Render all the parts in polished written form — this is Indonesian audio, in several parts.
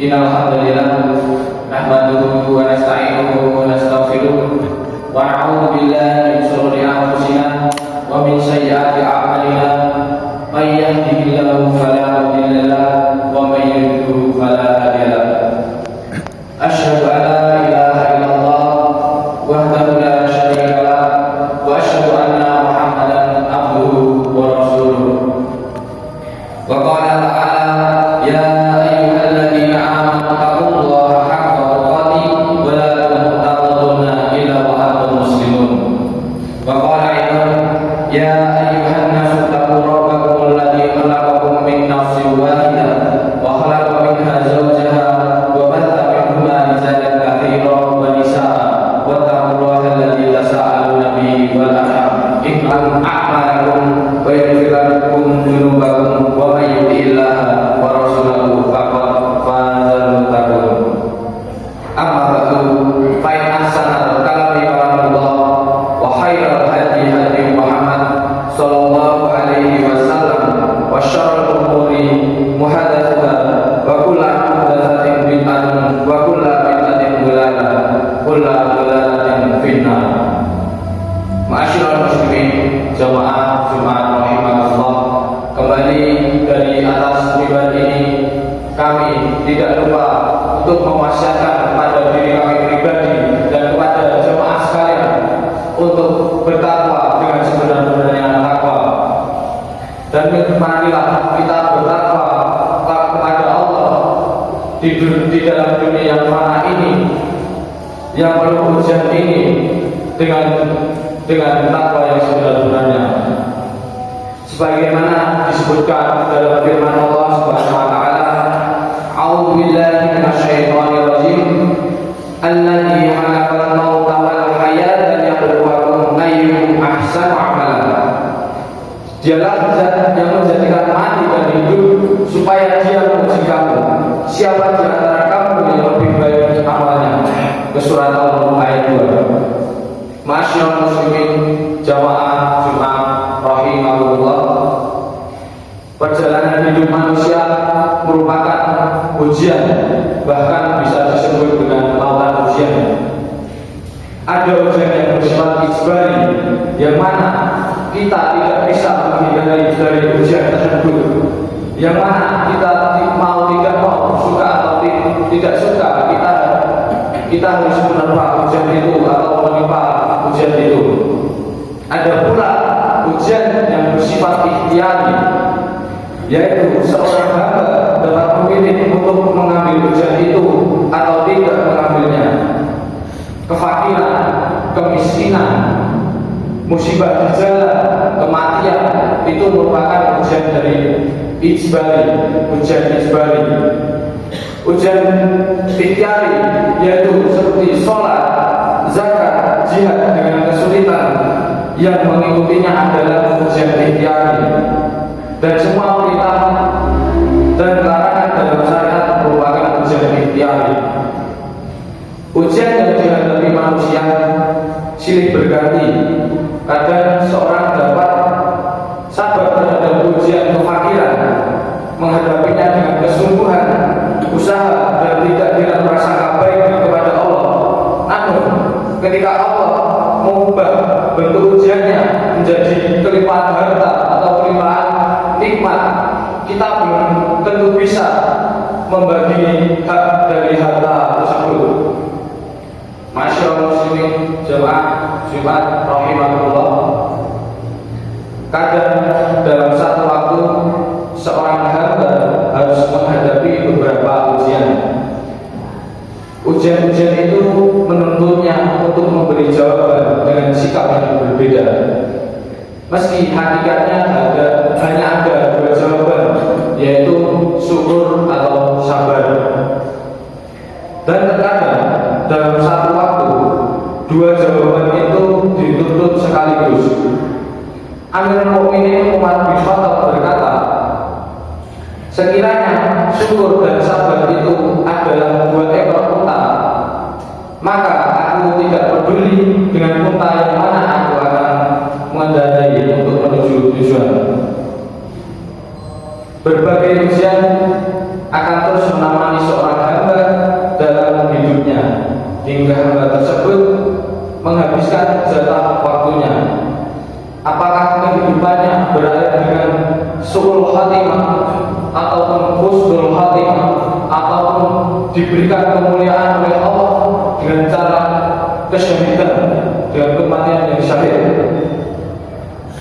Innal hamdalillah nahmaduhu wa nasta'inuhu wa nastaghfiruh wa na'udzu billahi min shururi anfusina wa min sayyiati a'malina may yahdihillahu fala mudilla lahu wa may yudlil fala hadiya lahu. Asyhadu an la ilaha illallah wahdahu la syarika lahu wa asyhadu anna Muhammadan abduhu wa rasuluh. Wa qala ta'ala ya tidak lupa untuk mewasiatkan kepada diri kami pribadi dan kepada jemaah sekalian untuk bertakwa dengan sebenar-benarnya takwa. Dan marilah kita bertakwa kepada Allah di dalam dunia yang fana ini, yang penuh ujian ini, dengan takwa yang sebenar-benarnya. Sebagaimana disebutkan dalam firman Allah Subhanahu wa taala, A'udzu billahi minasyaitonir rajim. Alladzi khalaqal mauta wal hayata liyabluwakum ayyukum ahsanu amala. Dialah zat yang menjadikan mati dan hidup supaya Dia menguji kamu, siapa di antara kamu yang lebih baik amalnya. Ke surat Al-Mulk ayat 2. Masyaallah muslimin jamaah Jumat rahimahullah. Perjalanan hidup manusia merupakan ujian, bahkan bisa disebut dengan lautan ujian. Ada ujian yang bersifat ijbari, yang mana kita tidak bisa menghindari dari ujian tersebut, yang mana kita tidak mau suka atau tidak suka, kita harus menerpa ujian itu atau menimpa ujian itu. Ada pula ujian yang bersifat ikhtiari, yaitu seorang hamba dapat memilih untuk mengambil ujian itu atau tidak mengambilnya. Kefakiran, kemiskinan, musibah di jalan, kematian itu merupakan ujian dari ijbari, ujian ijbari. Ujian ikhtiari yaitu seperti sholat, zakat, jihad dengan kesulitan, yang mengikutinya adalah ujian ikhtiari. Dan semua perintah dan larangan dalam syariat merupakan ujian ikhtiari. Ujian yang dihadapi manusia silih berganti. Kadang seorang dapat sabar terhadap ujian kefakiran, menghadapinya dengan kesungguhan, usaha, dan tidak dengan prasangka baik kepada Allah. Namun ketika Allah mengubah bentuk ujiannya menjadi kelimpahan harta atau kelimpahan nikmat, kita belum tentu bisa membagi hak dari harta tersebut. Masyaallah muslimin jemaah Jumat rahimahullah. Kadang dalam satu waktu seorang hamba harus menghadapi beberapa ujian. Ujian-ujian itu menuntutnya untuk memberi jawaban dengan sikap yang berbeda. Meski hakikatnya hanya ada dua jawaban, yaitu syukur atau sabar. Dan terkadang dalam satu waktu dua jawaban itu dituntut sekaligus. Amirul Mukminin Umar bin Khattab berkata, sekiranya syukur dan sabar itu adalah dua ekor unta, maka aku tidak peduli dengan unta yang mana aku akan mengendarai untuk menuju tujuan. Berbagai ujian akan terus menemani seorang kesyahidan, dengan kematian yang syahid.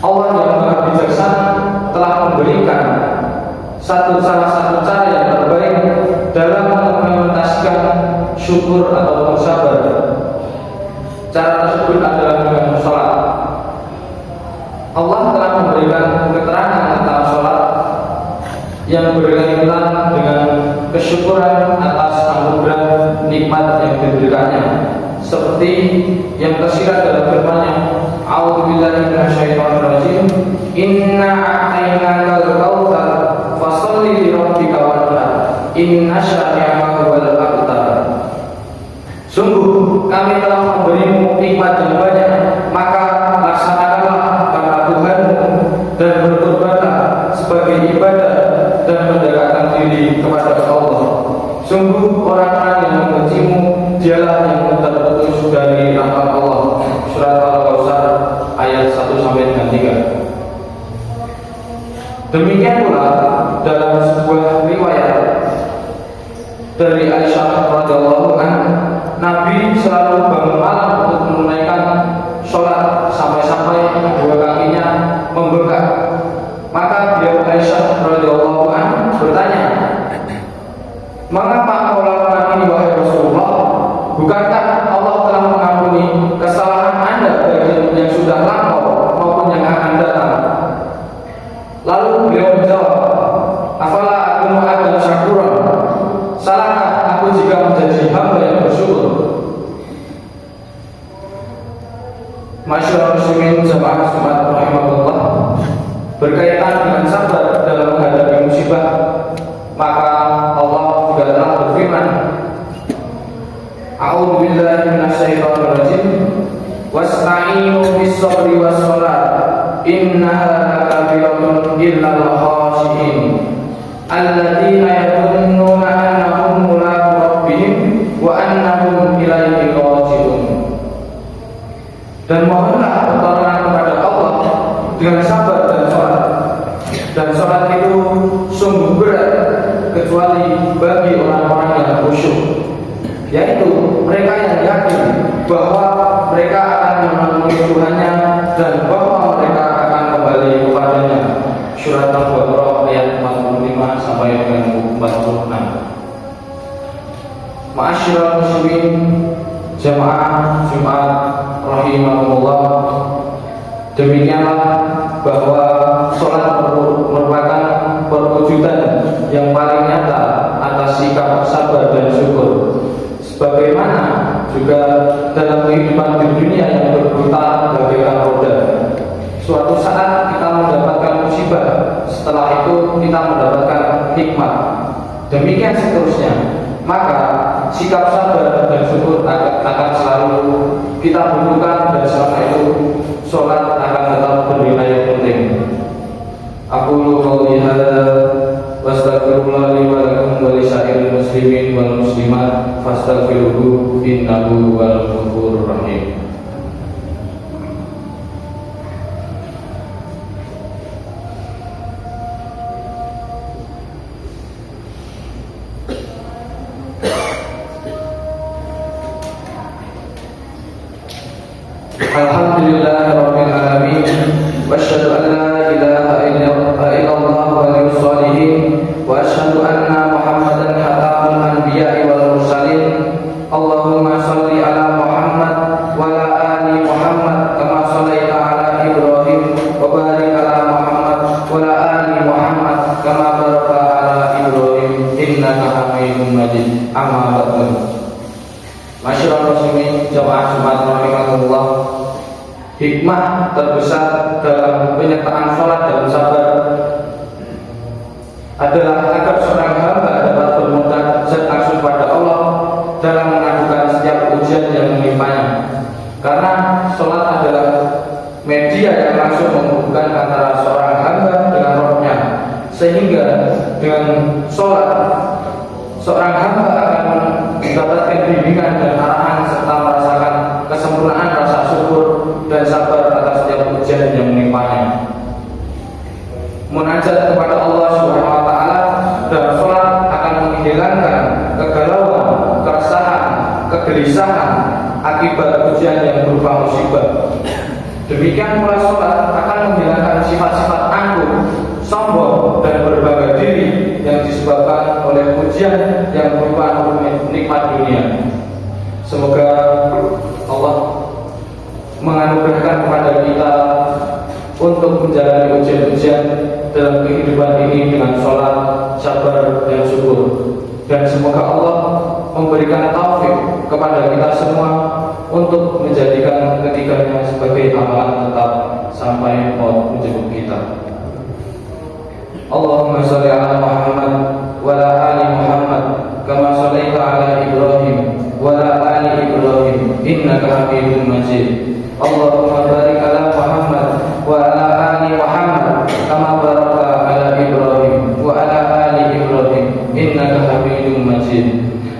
Allah yang Maha Bijaksana telah memberikan salah satu cara yang terbaik dalam mengimplementasikan syukur atau sabar. Cara tersebut adalah dengan sholat. Allah telah memberikan keterangan tentang sholat yang berkaitan dengan kesyukuran atas anugerah nikmat yang diberikannya, seperti yang tersirat dalam firman-Nya, A'udzubillahi minasyaitonirrajim, Inna a'tainakal kautsar fasholli li rabbika wanhar, inna syani'aka huwal abtar. Sungguh kami telah memberimu nikmat yang banyak, maka laksanakanlah karena Tuhanmu dan berkorbanlah sebagai ibadah dan mendekatkan diri kepada Allah. Sungguh orang-orang yang membencimu dialah yang terputus dari rahmat Allah. Surat Al-Kautsar ayat 1-3. Demikian pula dalam sebuah riwayat dari Aisyah radhiyallahu anha, Nabi selalu bangun malam untuk menunaikan sholat sampai-sampai kedua kakinya membengkak. Maka beliau Aisyah radhiyallahu anha bertanya, mengapa kau lakukan ini wahai Rasulullah? Bukankah Allah telah mengampuni kesalahan Anda baik yang sudah lampau maupun yang akan datang? Lalu beliau menjawab, afala akunu abdan syakuran? Salahkah aku jika menjadi hamba yang bersyukur? Masyaallah muslimin jamaah Jumat rahimahullah, berkaitan dengan sabar dalam menghadapi musibah, maka Allah juga telah berfirman, A'udzubillahi minasyaitonirrajim, wasta'inu bis-sabri was-shalah, innaha lakabiratun illal khashiin, alladzina yadhunnuna annahum mulaqu rabbihim wa annahum ilaihi raji'un. Dan mohonlah pertolongan kepada Allah dengan sabar dan sholat. Dan sholat itu sungguh berat kecuali bagi orang-orang yang khusyuk, yaitu mereka yang yakin bahwa mereka akan menemui Tuhannya dan bahwa mereka akan kembali kepadanya. Surat Al-Baqarah ayat 45 sampai dengan 46. Ma'asyiral muslimin jamaah Jumat rahimahullah, demikianlah bahwa sholat merupakan perwujudan yang paling nyata atas sikap sabar dan syukur. Sebagaimana juga dalam kehidupan di dunia yang berputar bagaikan roda, suatu saat kita mendapatkan musibah, setelah itu kita mendapatkan hikmah, demikian seterusnya. Maka sikap sabar dan syukur akan selalu kita butuhkan, dan selama itu sholat akan tetap bernilai penting. Aku qouli hadza wa astaghfirullah li wa lakum wa li sa'iril muslimin wal muslimat fastaghfiruhu innahu huwal ghafurur rahim. Alhamdulillahirabbil alamin, wa asyhadu an la ilaha illallah waliyus shalihin, wa asyhadu anna Muhammadan khatamul anbiya'i wal mursalin. Allahumma shalli ala Muhammad wa ala ali Muhammad kama shallaita ala Ibrahim, wa barik ala Muhammad wa ala ali Muhammad kama barakta ala Ibrahim innaka Hamidum Majid. Amma ba'du. Masyaallah muslimin jamaah Jumat rahimahullah, hikmah terbesar dalam penyertaan sholat dan sabar adalah agar seorang hamba dapat bermunajat langsung pada Allah dalam mengajukan setiap ujian yang menimpanya. Karena sholat adalah media yang langsung menghubungkan antara seorang hamba dengan Rabb-Nya, sehingga dengan sholat seorang hamba akan mendapatkan bimbingan dan arahan serta merasakan kesempurnaan rasa syukur dan sabar atas setiap ujian yang menimpanya. Munajat kepada Allah Subhanahu wa taala dalam salat akan menghilangkan kegalauan, keresahan, kegelisahan, akan akibat ujian yang berupa musibah. Demikian pula sholat akan menghilangkan sifat-sifat angkuh, sombong, dan berbangga diri yang disebabkan oleh ujian yang berupa nikmat dunia. Semoga Allah menganugerahkan kepada kita untuk menjalani ujian-ujian dalam kehidupan ini dengan sholat, sabar, dan syukur. Dan semoga Allah memberikan taufik kepada kita semua untuk menjadikan ketiganya sebagai amalan tetap sampai maut menjemput kita. Allahumma sholli ala Muhammad wa ala ali Muhammad kama shallaita ala Ibrahim wa ala ali Ibrahim innaka Hamidum Majid. Allahumma barik ala Muhammad wa ala ali Muhammad kama barakta ala Ibrahim wa ala ali Ibrahim innaka Hamidum Majid.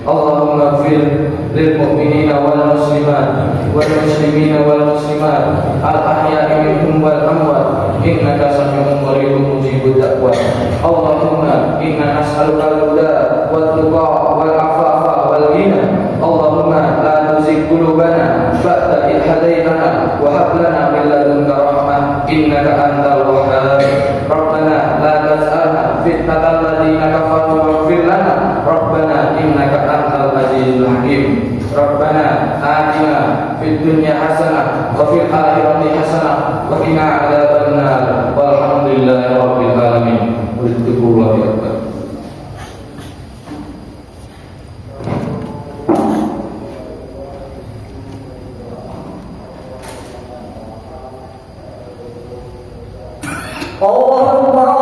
Allahumma ighfir lil mu'minina wal muslimat wal muslimina wal muslimat al ahya'i minhum wal amwat innaka sami'un qaribun mujibud da'wat. Allahumma inna nas'aluka al-huda wat tuqa wal afafa wal ghina. Allahumma la tuzigh qulubana ba'da idh hadaytana wa hab lana min ladunka rahmah innaka antal wahhab. Rabbana la taj'alna fitnatal ladzina kafaru waghfir lana Rabbana innaka antal azizul hakim. Rabbana atina fid dunya hasanah wa fil akhirati hasanah wa qina adzabannar walhamdulillahi rabbil alamin. Walhamdulillahi rabbil alamin. Allah